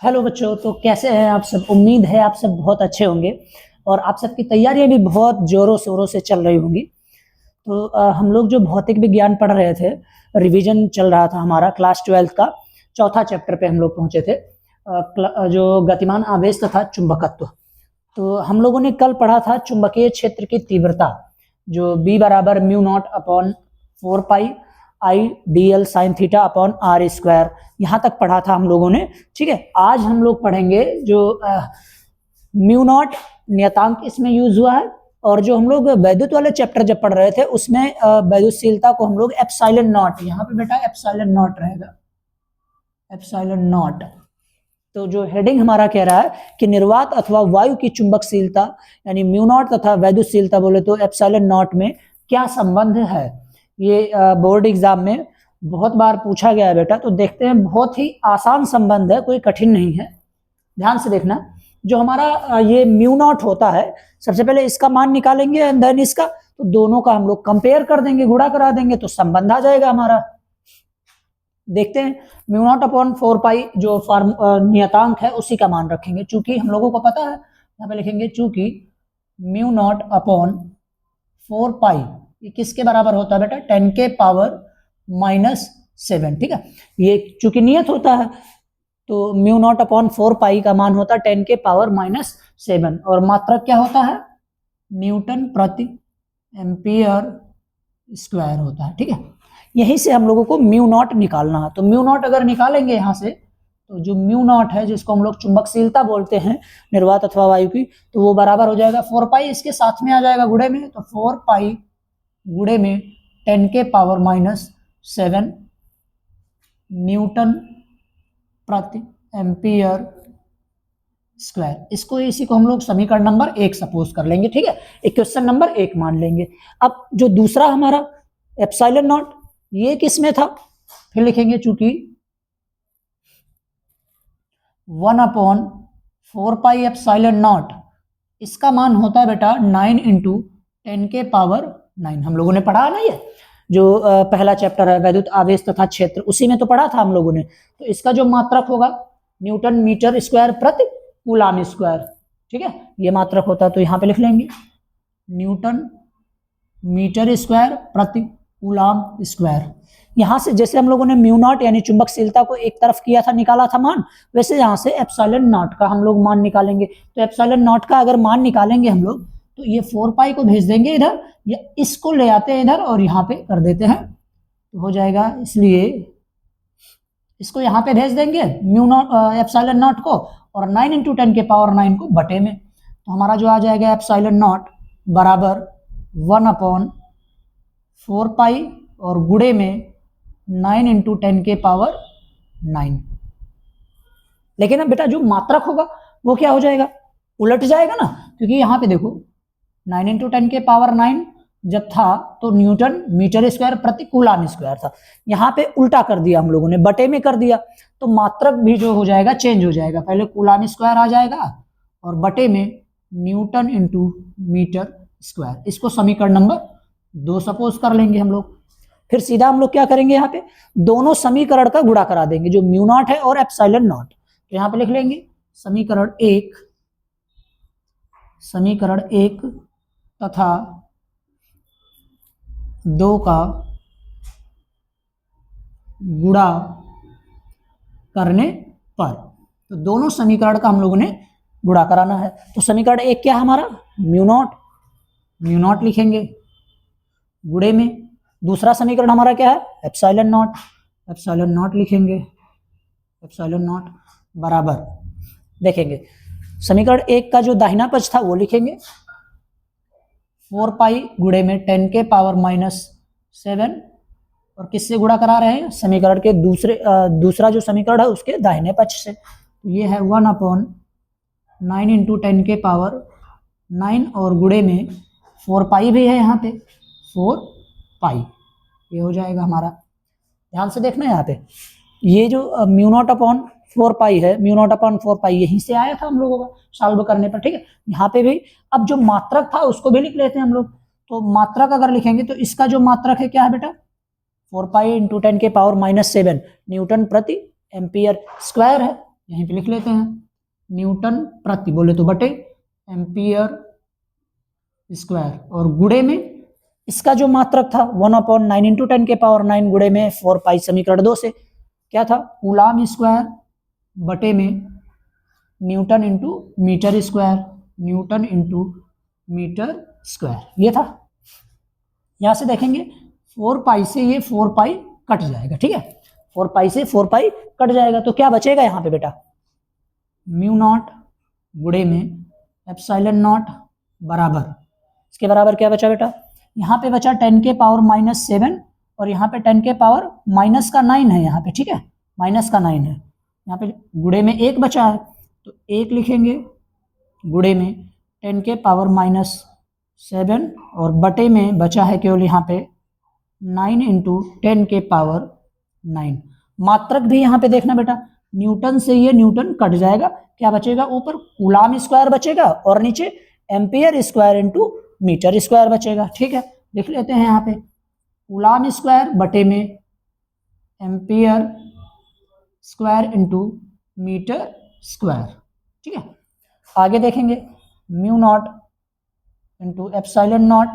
Hello बच्चों, तो कैसे हैं आप सब। उम्मीद है आप सब बहुत अच्छे होंगे और आप सबकी तैयारियां भी बहुत जोरों शोरों से चल रही होंगी। तो हम लोग जो भौतिक विज्ञान पढ़ रहे थे, रिवीजन चल रहा था हमारा क्लास 12th का चौथा चैप्टर पे हम लोग पहुंचे थे, जो गतिमान आवेश तथा चुंबकत्व। तो हम लोगों ने कल पढ़ा था चुंबकीय क्षेत्र की तीव्रता, जो B बराबर mu naught upon 4 pi I D L sine theta upon R square, यहाँ तक पढ़ा था हम लोगों ने। ठीक है, आज हम लोग पढ़ेंगे जो म्यू नॉट नियतांक इसमें यूज हुआ है, और जो हम लोग वैद्युत वाले चैप्टर जब पढ़ रहे थे उसमें वैद्युतशीलता को हम लोग एप्सिलॉन नॉट, यहाँ पे बेटा एप्सिलॉन नॉट रहेगा, एप्सिलॉन नॉट। तो जो हेडिंग हमारा कह रहा है कि निर्वात अथवा वायु की चुंबकशीलता यानी म्यू नॉट तथा वैद्युतशीलता बोले तो एप्सिलॉन नॉट में क्या संबंध है, ये बोर्ड एग्जाम में बहुत बार पूछा गया है बेटा। तो देखते हैं, बहुत ही आसान संबंध है, कोई कठिन नहीं है। ध्यान से देखना, जो हमारा ये म्यू नॉट होता है, सबसे पहले इसका मान निकालेंगे एंड देन इसका, तो दोनों का हम लोग कंपेयर कर देंगे, गुणा करा देंगे तो संबंध आ जाएगा हमारा। देखते हैं, म्यू नॉट अपॉन 4 पाई जो नियतांक है उसी का मान रखेंगे, चूंकि हम लोगों को पता है, यहाँ पे लिखेंगे चूंकि म्यू नॉट अपॉन 4 पाई ये किसके बराबर होता है बेटा, 10 के पावर -7। ठीक है, ये चूंकि नियत होता है तो म्यू नॉट अपॉन 4 पाई का मान होता है 10 के पावर -7, और मात्रक क्या होता है, न्यूटन प्रति एम्पियर स्क्वायर होता है। ठीक है, यहीं से हम लोगों को म्यू नॉट निकालना है। तो म्यू नॉट अगर निकालेंगे यहाँ से, तो जो म्यू नॉट है जिसको हम लोग चुंबकशीलता बोलते हैं निर्वात अथवा वायु की, तो वो बराबर हो जाएगा 4 पाई, इसके साथ में आ जाएगा गुणे में, तो 4 पाई गुणे में 10 के पावर -7 न्यूटन प्रति एम्पियर स्क्वायर। इसको इसी को हम लोग समीकरण नंबर 1 सपोज कर लेंगे। ठीक है, इक्वेशन नंबर 1 मान लेंगे। अब जो दूसरा हमारा एप्सिलॉन नॉट, ये किस में था, फिर लिखेंगे चूंकि 1/4 पाई एप्सिलॉन नॉट, इसका मान होता है बेटा 9 × 10 के पावर 9। हम लोगों ने पढ़ा ना, ये जो पहला चैप्टर है वैद्युत आवेश तथा क्षेत्र, उसी में तो पढ़ा था हम लोगों ने। तो इसका जो मात्रक होगा न्यूटन मीटर स्क्वायर प्रति कूलाम स्क्वायर। ठीक है, ये मात्रक होता है, तो यहाँ पे लिख लेंगे न्यूटन मीटर स्क्वायर प्रति कूलाम स्क्वायर। यहाँ से जैसे हम लोगों ने म्यू नॉट यानी चुंबकशीलता को एक तरफ किया था, निकाला था मान, वैसे यहाँ से एप्सिलॉन नॉट का हम लोग मान निकालेंगे। तो एप्सिलॉन नॉट का अगर मान निकालेंगे हम लोग, तो ये 4 पाई को भेज देंगे इधर, या इसको ले आते हैं इधर और यहाँ पे कर देते हैं, तो हो जाएगा। इसलिए इसको यहाँ पे भेज देंगे म्यू नॉट एप्सिलॉन नॉट को, और 9 × 10 के पावर 9 को बटे में, तो हमारा जो आ जाएगा एप्सिलॉन नॉट बराबर 1/4 पाई और गुणे में 9 × 10 के पावर 9। लेकिन अब बेटा जो मात्रक होगा वो क्या हो जाएगा, उलट जाएगा ना, क्योंकि यहाँ पे देखो 9 × 10 के पावर 9 जब था तो न्यूटन मीटर स्क्वायर प्रति कूलाम स्क्वायर था, यहाँ पे उल्टा कर दिया हम लोगों ने, बटे में कर दिया, तो मात्रक भी जो हो जाएगा चेंज हो जाएगा। पहले कूलाम स्क्वायर आ जाएगा और बटे में न्यूटन × मीटर स्क्वायर। इसको समीकरण नंबर 2 सपोज कर लेंगे हम लोग। फिर सीधा हम लोग क्या करेंगे, यहाँ पे दोनों समीकरण का गुणा करा देंगे, जो म्यू नॉट है और एप्सिलॉन नॉट। तो यहाँ पे लिख लेंगे समीकरण 1 तथा 2 का गुणा करने पर, तो दोनों समीकरण का हम लोगों ने गुणा कराना है। तो समीकरण 1 क्या है हमारा, म्यू नॉट लिखेंगे गुणे में, दूसरा समीकरण हमारा क्या है, एप्सिलॉन नॉट लिखेंगे, एप्सिलॉन नॉट बराबर, देखेंगे समीकरण 1 का जो दाहिना पक्ष था वो लिखेंगे 4 पाई गुणे में 10 के पावर -7, और किससे गुणा करा रहे हैं, समीकरण के दूसरा जो समीकरण है उसके दाहिने पक्ष से। तो ये है 1/9 × 10 के पावर 9, और गुणे में 4 पाई भी है यहाँ पे, 4 पाई, ये हो जाएगा हमारा। ध्यान से देखना यहाँ पे, ये जो म्यू नॉट अपॉन 4 पाई है, म्यू नॉट अपॉन 4 पाई यहीं से आया था हम लोगों का सॉल्व करने पर। ठीक है, यहाँ पे भी अब जो मात्रक था उसको भी लिख लेते हैं हम लोग। तो मात्रक अगर लिखेंगे तो इसका जो मात्रक है क्या है बेटा, 4 पाई × 10 के पावर -7 न्यूटन प्रति एम्पियर स्क्वायर है। यहीं पे लिख लेते हैं, न्यूटन प्रति बोले तो बटे एम्पियर स्क्वायर, और गुणे में इसका जो मात्रक था 1/9 इंटू 10 के पावर 9 गुणे में 4 पाई समीकरण 2 से क्या था, कूलाम स्क्वायर बटे में newton into metre square, newton into metre square ये था। यहां से देखेंगे 4 पाई से ये 4 पाई कट जाएगा, ठीक है, 4 पाई से 4 पाई कट जाएगा, तो क्या बचेगा यहाँ पे बेटा, म्यू नॉट गुणे में एप्सिलॉन नॉट बराबर, इसके बराबर क्या बचा बेटा, यहाँ पे बचा 10 के पावर -7 और यहाँ पे 10 के पावर -9 है यहाँ पे, ठीक है, -9 है यहाँ पे, गुणे में 1 बचा है तो 1 लिखेंगे, गुणे में 10 के पावर -7 और बटे में बचा है केवल यहाँ पे 9 इंटू 10 के पावर 9। मात्रक भी यहाँ पे देखना बेटा, न्यूटन से ये न्यूटन कट जाएगा, क्या बचेगा, ऊपर कूलाम स्क्वायर बचेगा और नीचे ampere square into metre square बचेगा, ठीक है, लिख लेते हैं यहाँ पे कूलाम स्क्वायर बटे में ampere square into metre square, ठीक है। आगे देखेंगे mu naught into epsilon naught,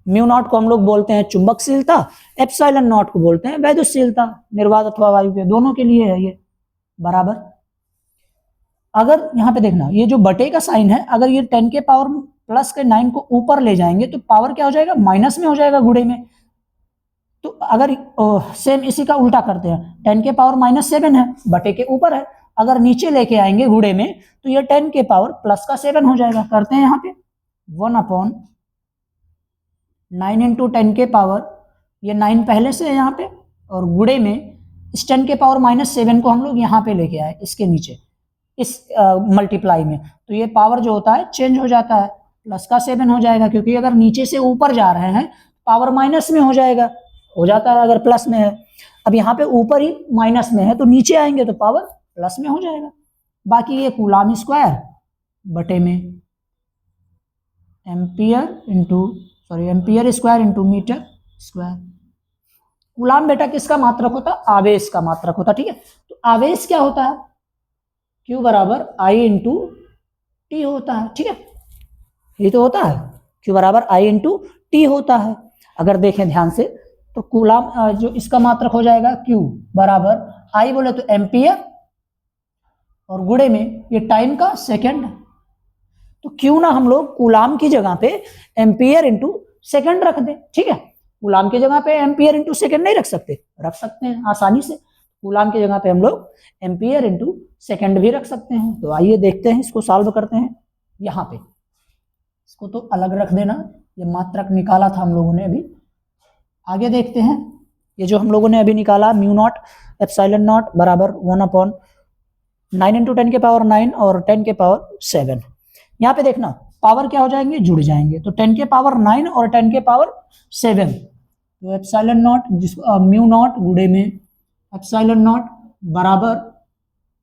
mu naught को हम लोग बोलते हैं चुंबकशीलता, एप्सिलॉन नॉट को बोलते हैं वैद्युतशीलता, निर्वात अथवा वायु के दोनों के लिए है ये, बराबर। अगर यहाँ पे देखना ये जो बटे का साइन है, अगर ये 10 के पावर प्लस के 9 को ऊपर ले जाएंगे तो पावर क्या हो जाएगा, माइनस में हो जाएगा गुणे में, तो अगर सेम इसी का उल्टा करते हैं, 10 के पावर -7 है बटे के ऊपर है, अगर नीचे लेके आएंगे गुणे में तो ये 10 के पावर प्लस का 7 हो जाएगा, करते हैं यहाँ पे 1/9 इंटू 10 के पावर, ये 9 पहले से है यहाँ पे, और गुणे में इस 10 के पावर -7 को हम लोग यहाँ पे लेके आए इसके नीचे इस मल्टीप्लाई में, तो ये पावर जो होता है चेंज हो जाता है, प्लस का 7 हो जाएगा, क्योंकि अगर नीचे से ऊपर जा रहे हैं पावर माइनस में हो जाएगा, हो जाता है अगर प्लस में है, अब यहाँ पे ऊपर ही माइनस में है तो नीचे आएंगे तो पावर प्लस में हो जाएगा। बाकी ये कूलाम स्क्वायर बटे में ampere square into metre square. Coulomb बेटा किसका मात्रक होता है, आवेश का मात्रक होता है, ठीक है, तो आवेश क्या होता है, Q बराबर I इंटू टी होता है, ठीक है, ये तो होता है, Q बराबर I इंटू टी होता है। अगर देखें ध्यान से तो कूलाम जो इसका मात्रक हो जाएगा Q बराबर I बोले तो एम्पियर और गुणे में ये टाइम का सेकंड, तो क्यों ना हम लोग कूलाम की जगह पे एम्पियर इंटू सेकंड रख दें, ठीक है, कूलाम की जगह पे एम्पियर इंटू सेकंड नहीं रख सकते, रख सकते हैं आसानी से, कूलाम की जगह पे हम लोग एम्पियर इंटू सेकंड भी रख सकते हैं। तो आइए देखते हैं, इसको सॉल्व करते हैं। यहाँ पे इसको तो अलग रख देना, ये मात्रक निकाला था हम लोगों ने अभी। आगे देखते हैं, ये जो हम लोगों ने अभी निकाला म्यू नॉट एप्सिलॉन नॉट बराबर 1/9 इंटू 10 के पावर 9 और 10 के पावर 7। यहाँ पे देखना पावर क्या हो जाएंगे, जुड़ जाएंगे, तो 10 के पावर 9 और 10 के पावर 7, तो एप्सिलॉन नॉट जिसको म्यू नॉट गुणे में एप्सिलॉन नॉट बराबर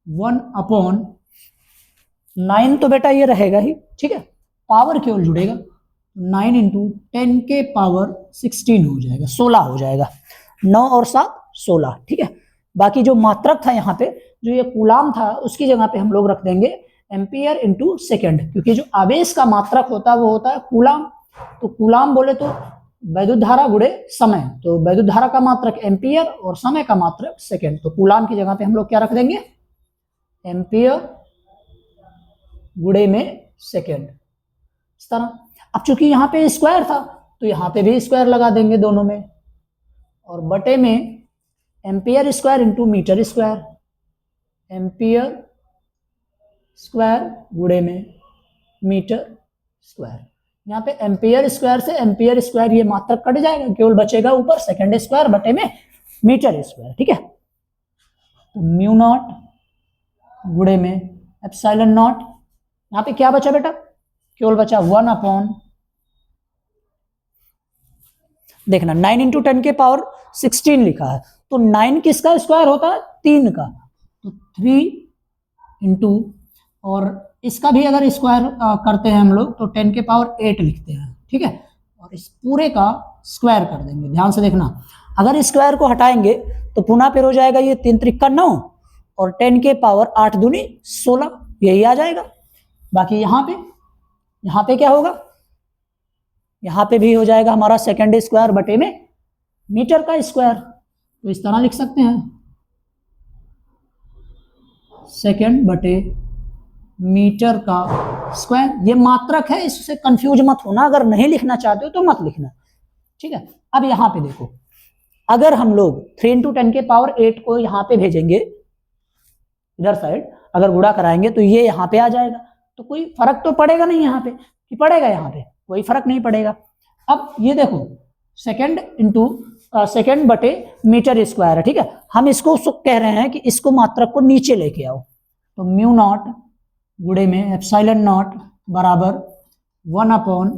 1/9, तो बेटा ये रहेगा ही, ठीक है, पावर केवल जुड़ेगा, 9 इंटू 10 के पावर 16 हो जाएगा, 16 हो जाएगा, 9 और 7 16, ठीक है। बाकी जो मात्रक था यहाँ पे जो ये कूलाम था उसकी जगह पे हम लोग रख देंगे एम्पियर इंटू सेकेंड, क्योंकि जो आवेश का मात्रक होता है वो होता है कूलाम, तो कूलाम बोले तो वैद्युत धारा गुणे समय, तो वैद्युत धारा का मात्रक एम्पियर और समय का मात्रक सेकेंड, तो कूलाम की जगह पे हम लोग क्या रख देंगे, एम्पियर गुणे में सेकेंड, इस तरह। अब चूंकि यहाँ पे स्क्वायर था तो यहाँ पे भी स्क्वायर लगा देंगे दोनों में, और बटे में ampere square into metre square, ampere square गुणे में मीटर स्क्वायर। यहाँ पे एम्पियर स्क्वायर से एम्पियर स्क्वायर ये मात्रक कट जाएगा, केवल बचेगा ऊपर सेकेंड स्क्वायर बटे में मीटर स्क्वायर, ठीक है। तो म्यू नॉट गुणे में एप्सिलॉन नॉट, यहाँ पे क्या बचा बेटा, केवल बचा 1/, देखना 9 इंटू 10 के पावर 16 लिखा है, तो 9 किसका स्क्वायर होता है, 3 का, तो 3 इंटू, और इसका भी अगर स्क्वायर करते हैं हम लोग तो 10 के पावर 8 लिखते हैं, ठीक है, और इस पूरे का स्क्वायर कर देंगे। ध्यान से देखना, अगर स्क्वायर को हटाएंगे तो पुनः फिर हो जाएगा ये 3 त्रिक का 9 और 10 के पावर 8 दूनी 16, यही आ जाएगा। बाकी यहाँ पे क्या होगा, यहाँ पे भी हो जाएगा हमारा सेकंड स्क्वायर बटे में मीटर का स्क्वायर। तो इस तरह लिख सकते हैं, सेकंड बटे मीटर का स्क्वायर। ये मात्रक है, इससे कंफ्यूज मत होना, अगर नहीं लिखना चाहते हो तो मत लिखना, ठीक है। अब यहाँ पे देखो, अगर हम लोग 3 × 10 के पावर 8 को यहाँ पे भेजेंगे, इधर साइड अगर गुणा कराएंगे तो ये यहाँ पे आ जाएगा, तो कोई फर्क तो पड़ेगा नहीं यहाँ पे, कि पड़ेगा यहाँ पे, कोई फर्क नहीं पड़ेगा। अब ये देखो सेकंड बटे मीटर स्क्वायर है, ठीक है। हम इसको कह रहे हैं कि इसको मात्रक को नीचे लेके आओ, तो म्यू नॉट गुणे में एप्सिलॉन नॉट बराबर 1/3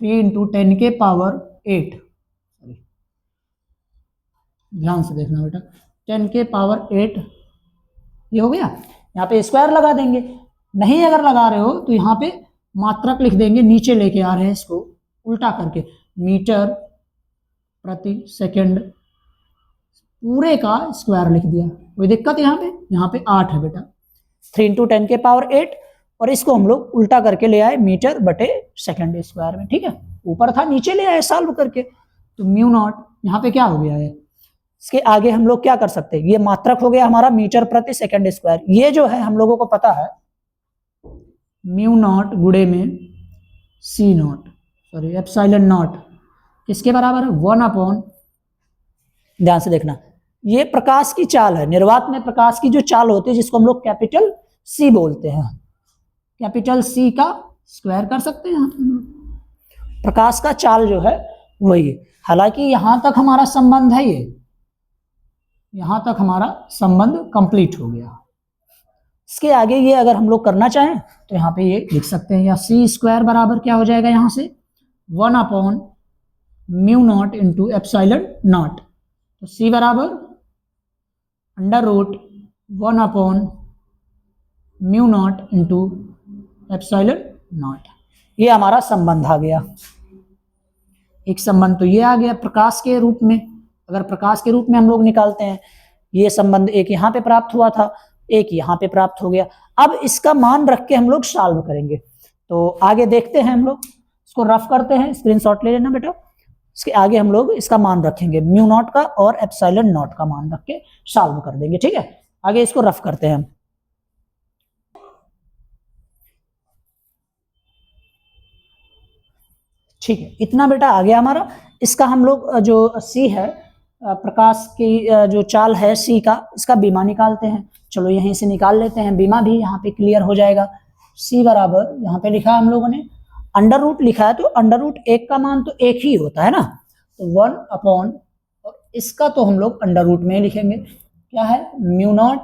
× 10 के पावर 8, ध्यान से देखना बेटा, 10 के पावर 8 ये हो गया। यहाँ पे स्क्वायर लगा देंगे, नहीं अगर लगा रहे हो तो यहाँ पे मात्रक लिख देंगे, नीचे लेके आ रहे हैं इसको उल्टा करके, मीटर प्रति सेकंड पूरे का स्क्वायर लिख दिया। कोई दिक्कत यहाँ पे 8 है बेटा, 3 × 10 के पावर 8, और इसको हम लोग उल्टा करके ले आए मीटर बटे सेकंड स्क्वायर में, ठीक है। ऊपर था, नीचे ले आए सॉल्व करके, तो म्यू नॉट यहाँ पे क्या हो गया है। इसके आगे हम लोग क्या कर सकते हैं, ये मात्रक हो गया हमारा मीटर प्रति सेकंड स्क्वायर। ये जो है हम लोगों को पता है म्यू नॉट गुणे में सी नॉट, सॉरी एप्सिलॉन नॉट, किसके बराबर है 1/, ध्यान से देखना, ये प्रकाश की चाल है, निर्वात में प्रकाश की जो चाल होती है जिसको हम लोग कैपिटल सी बोलते हैं, कैपिटल सी का स्क्वायर कर सकते हैं। प्रकाश का चाल जो है वही, हालांकि यहां तक हमारा संबंध है, ये यहां तक हमारा संबंध कंप्लीट हो गया। इसके आगे ये अगर हम लोग करना चाहें तो यहाँ पे ये लिख सकते हैं, या सी स्क्वायर बराबर क्या हो जाएगा यहाँ से 1/म्यू नॉट इंटू एप्सिलॉन नॉट, तो सी बराबर √1/म्यू नॉट इंटू एप्सिलॉन नॉट। ये हमारा संबंध आ गया। एक संबंध तो ये आ गया प्रकाश के रूप में, अगर प्रकाश के रूप में हम लोग निकालते हैं, ये संबंध एक यहाँ पे प्राप्त हुआ था, एक यहाँ पे प्राप्त हो गया। अब इसका मान रख के हम लोग सॉल्व करेंगे, तो आगे देखते हैं हम लोग, इसको रफ करते हैं, स्क्रीनशॉट ले लेना बेटा। इसके आगे हम लोग इसका मान रखेंगे, म्यू नॉट का और एप्सिलॉन नॉट का मान रख के सॉल्व कर देंगे, ठीक है। आगे इसको रफ करते हैं हम। ठीक है, इतना बेटा आ गया हमारा। इसका हम लोग जो सी है, प्रकाश की जो चाल है सी का, इसका बीमा निकालते हैं। चलो यहीं से निकाल लेते हैं, बीमा भी यहाँ पे क्लियर हो जाएगा। सी बराबर यहाँ पे लिखा हम लोगों ने, अंडर रूट लिखा है, तो अंडर रूट 1 का मान तो 1 ही होता है ना, तो 1/, और इसका तो हम लोग अंडर रूट में लिखेंगे, क्या है म्यू नॉट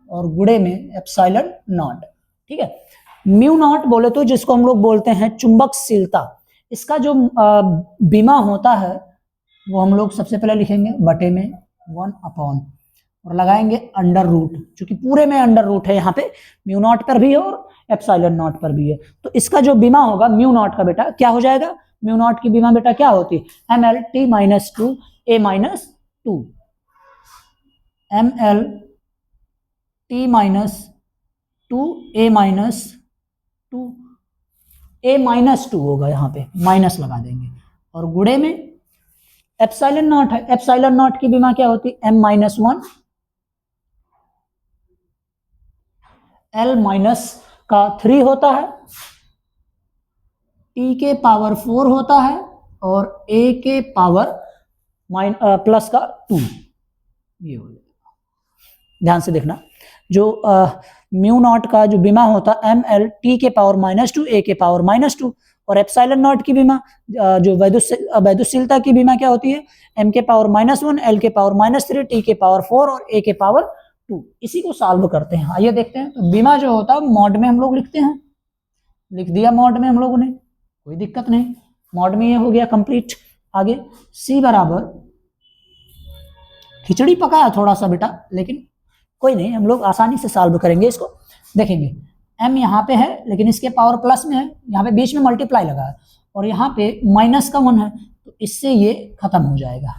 और गुणे में एप्सिलॉन नॉट, ठीक है। म्यू नॉट बोले तो जिसको हम लोग बोलते हैं चुंबकशीलता, इसका जो बीमा होता है वो हम लोग सबसे पहले लिखेंगे बटे में 1/, और लगाएंगे अंडर रूट, क्योंकि पूरे में अंडर रूट है यहाँ पे, म्यू नॉट पर भी है और एप्सिलॉन नॉट पर भी है, तो इसका जो बीमा होगा म्यू नॉट का बेटा क्या हो जाएगा, म्यू नॉट की बीमा बेटा क्या होती है ml t-2 a-2, ml t-2 a-2 होगा, यहाँ पे माइनस लगा देंगे, और गुणे में एप्सिलॉन नॉट है, एप्सिलॉन नॉट की बीमा क्या होती है m-1, l माइनस का 3 होता है, t के पावर 4 होता है, और a के पावर प्लस का 2, ये हो जाएगा। ध्यान से देखना, जो म्यू नॉट का जो बीमा होता है ml t के पावर -2 a के पावर -2, और एप्सिलॉन नॉट की बीमा जो वैद्युतशीलता की बीमा क्या होती है m के पावर -1 l के पावर -3 t के पावर 4 और a के पावर 2। इसी को सॉल्व करते हैं, आइए देखते हैं। तो बीमा जो होता है मॉड में हम लोग लिखते हैं, लिख दिया मॉड में हम लोगों ने, कोई दिक्कत नहीं, मॉड में ये हो गया कंप्लीट। आगे सी बराबर, खिचड़ी पका है थोड़ा सा बेटा, लेकिन कोई नहीं, हम लोग आसानी से सॉल्व करेंगे इसको। देखेंगे m यहाँ पे है, लेकिन इसके पावर प्लस में है, यहाँ पे बीच में मल्टीप्लाई लगा है, और यहाँ पे माइनस का 1 है, तो इससे ये खत्म हो जाएगा।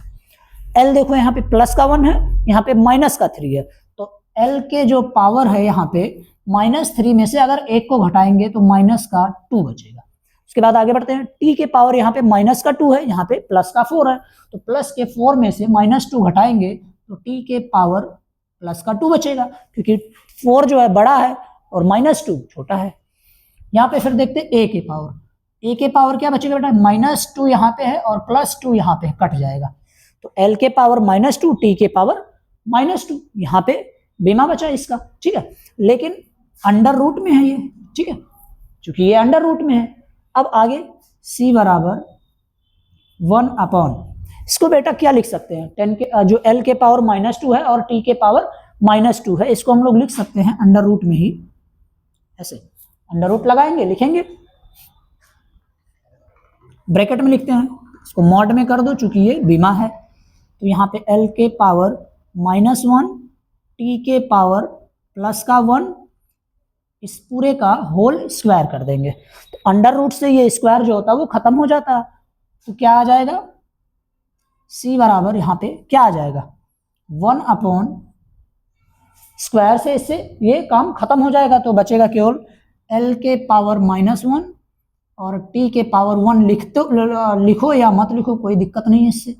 l देखो यहाँ पे प्लस का 1 है, यहाँ पे माइनस का 3 है, तो L के जो पावर है यहाँ पे -3 में से अगर 1 को घटाएंगे तो माइनस का 2 बचेगा। उसके बाद आगे बढ़ते हैं, t के पावर यहाँ पे माइनस का 2 है, यहाँ पे प्लस का 4 है, तो प्लस के 4 में से -2 घटाएंगे तो t के पावर प्लस का 2 बचेगा, क्योंकि 4 जो है बड़ा है और -2 छोटा है। यहाँ पे फिर देखते हैं a के पावर क्या बचेगा बेटा, -2 यहाँ पे है और +2 यहाँ पे कट जाएगा, तो l के पावर -2, t के पावर -2, यहाँ पे बीमा बचा इसका, ठीक है। लेकिन अंडर रूट में है ये, ठीक है, क्योंकि ये अंडर रूट में है। अब आगे c बराबर 1/, इसको बेटा क्या लिख सकते हैं, 10 के जो l के पावर -2 है और t के पावर -2 है, इसको हम लोग लिख सकते हैं अंडर रूट में ही, ऐसे अंडर रूट लगाएंगे, लिखेंगे, ब्रैकेट में लिखते हैं, इसको मॉड में कर दो चूंकि ये बीमा है, तो यहाँ पे l के पावर -1, t के पावर प्लस का 1, इस पूरे का होल स्क्वायर कर देंगे, तो अंडर रूट से ये स्क्वायर जो होता है वो खत्म हो जाता है, तो क्या आ जाएगा, c बराबर यहाँ पे क्या आ जाएगा, 1/, स्क्वायर से इससे ये काम खत्म हो जाएगा, तो बचेगा केवल l के पावर -1 और t के पावर 1 लिखो या मत लिखो, कोई दिक्कत नहीं है इससे।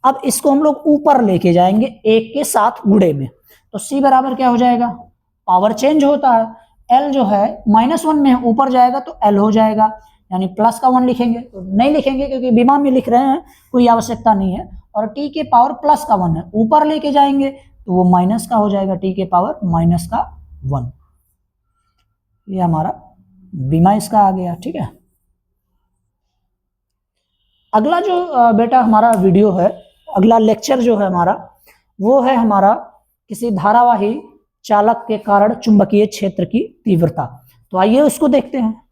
अब इसको हम लोग ऊपर लेके जाएंगे 1 के साथ गुणे में, तो c बराबर क्या हो जाएगा, पावर चेंज होता है, l जो है -1 में ऊपर जाएगा तो l हो जाएगा, यानी प्लस का 1 लिखेंगे, तो नहीं लिखेंगे क्योंकि बीमा में लिख रहे हैं, कोई आवश्यकता नहीं है, और t के पावर प्लस का 1 है, ऊपर लेके जाएंगे तो वो माइनस का हो जाएगा, t के पावर -1, ये हमारा बीमा इसका आ गया, ठीक है। अगला जो बेटा हमारा वीडियो है, अगला लेक्चर जो है हमारा, वो है हमारा किसी धारावाही चालक के कारण चुंबकीय क्षेत्र की तीव्रता, तो आइए उसको देखते हैं।